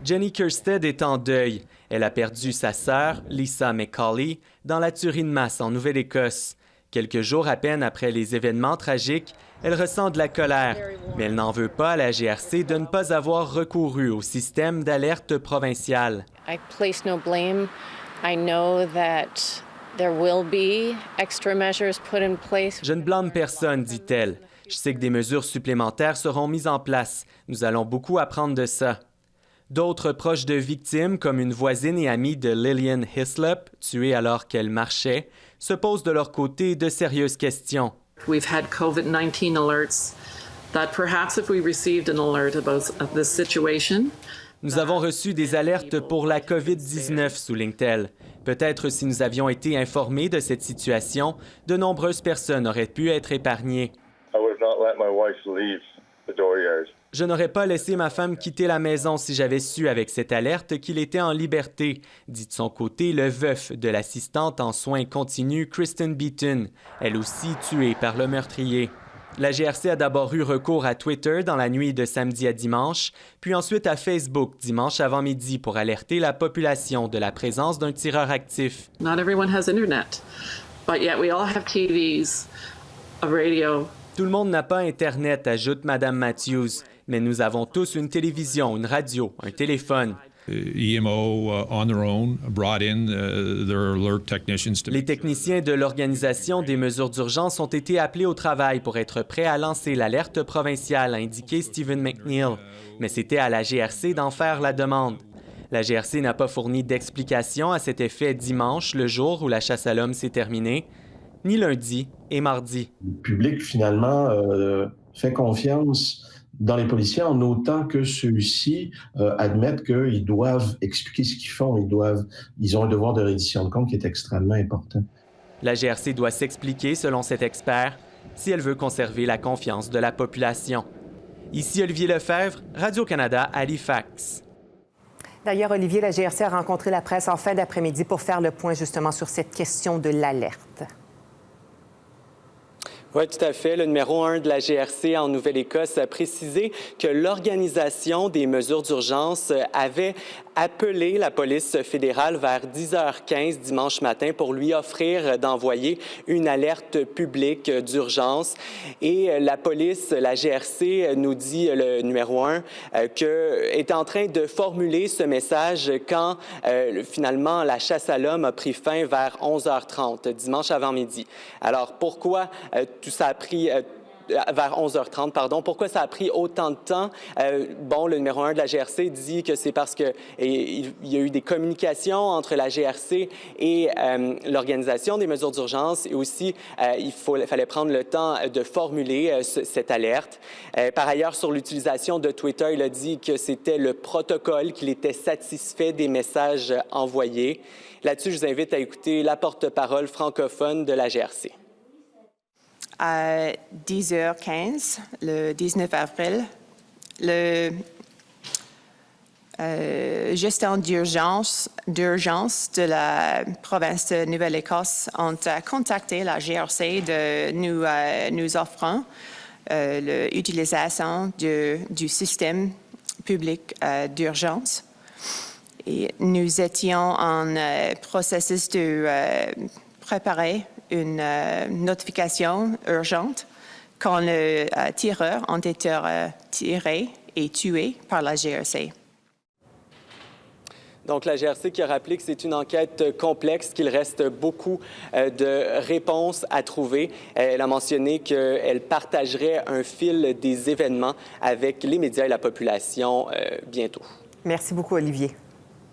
Jenny Kirstead est en deuil. Elle a perdu sa sœur, Lisa McCauley, dans la tuerie de masse en Nouvelle-Écosse. Quelques jours à peine après les événements tragiques, elle ressent de la colère, mais elle n'en veut pas à la GRC de ne pas avoir recouru au système d'alerte provinciale. I place no blame. I know that there will be extra measures put in place. Je ne blâme personne, dit-elle. Je sais que des mesures supplémentaires seront mises en place. Nous allons beaucoup apprendre de ça. D'autres proches de victimes, comme une voisine et amie de Lillian Hislop, tuée alors qu'elle marchait, se posent de leur côté de sérieuses questions. We've had COVID-19 alerts that perhaps if we received an alert about this situation. Nous avons reçu des alertes pour la COVID-19, souligne-t-elle. Peut-être si nous avions été informés de cette situation, de nombreuses personnes auraient pu être épargnées. Je n'aurais pas laissé ma femme quitter la maison si j'avais su avec cette alerte qu'il était en liberté, dit de son côté le veuf de l'assistante en soins continus Kristen Beaton, elle aussi tuée par le meurtrier. La GRC a d'abord eu recours à Twitter dans la nuit de samedi à dimanche, puis ensuite à Facebook dimanche avant midi pour alerter la population de la présence d'un tireur actif. Not everyone has internet, but yet we all have TVs, a radio. Tout le monde n'a pas Internet, ajoute Mme Matthews, mais nous avons tous une télévision, une radio, un téléphone. Les techniciens de l'Organisation des mesures d'urgence ont été appelés au travail pour être prêts à lancer l'alerte provinciale, a indiqué Stephen McNeil, mais c'était à la GRC d'en faire la demande. La GRC n'a pas fourni d'explication à cet effet dimanche, le jour où la chasse à l'homme s'est terminée, ni lundi et mardi. Le public, finalement, fait confiance dans les policiers en autant que ceux-ci admettent qu'ils doivent expliquer ce qu'ils font. Ils ont un devoir de reddition de compte qui est extrêmement important. La GRC doit s'expliquer, selon cet expert, si elle veut conserver la confiance de la population. Ici Olivier Lefebvre, Radio-Canada, Halifax. D'ailleurs, Olivier, la GRC a rencontré la presse en fin d'après-midi pour faire le point justement sur cette question de l'alerte. Oui, tout à fait. Le numéro 1 de la GRC en Nouvelle-Écosse a précisé que l'Organisation des mesures d'urgence avait appelé la police fédérale vers 10h15 dimanche matin pour lui offrir d'envoyer une alerte publique d'urgence. Et la police, la GRC, nous dit, le numéro 1, est en train de formuler ce message quand finalement la chasse à l'homme a pris fin vers 11h30, dimanche avant-midi. Alors pourquoi tout ça a pris vers 11h30, pardon. Pourquoi ça a pris autant de temps? Le numéro 1 de la GRC dit que c'est parce qu'il y a eu des communications entre la GRC et l'Organisation des mesures d'urgence et aussi il fallait prendre le temps de formuler cette alerte. Par ailleurs, sur l'utilisation de Twitter, il a dit que c'était le protocole, qu'il était satisfait des messages envoyés. Là-dessus, je vous invite à écouter la porte-parole francophone de la GRC. À 10h15, le 19 avril, le gestion d'urgence de la province de Nouvelle-Écosse ont contacté la GRC de nous offrant l'utilisation du système public d'urgence. Et nous étions en processus de préparer une notification urgente quand le tireur ont été tiré et tué par la GRC. Donc, la GRC qui a rappelé que c'est une enquête complexe, qu'il reste beaucoup de réponses à trouver. Elle a mentionné qu'elle partagerait un fil des événements avec les médias et la population bientôt. Merci beaucoup, Olivier.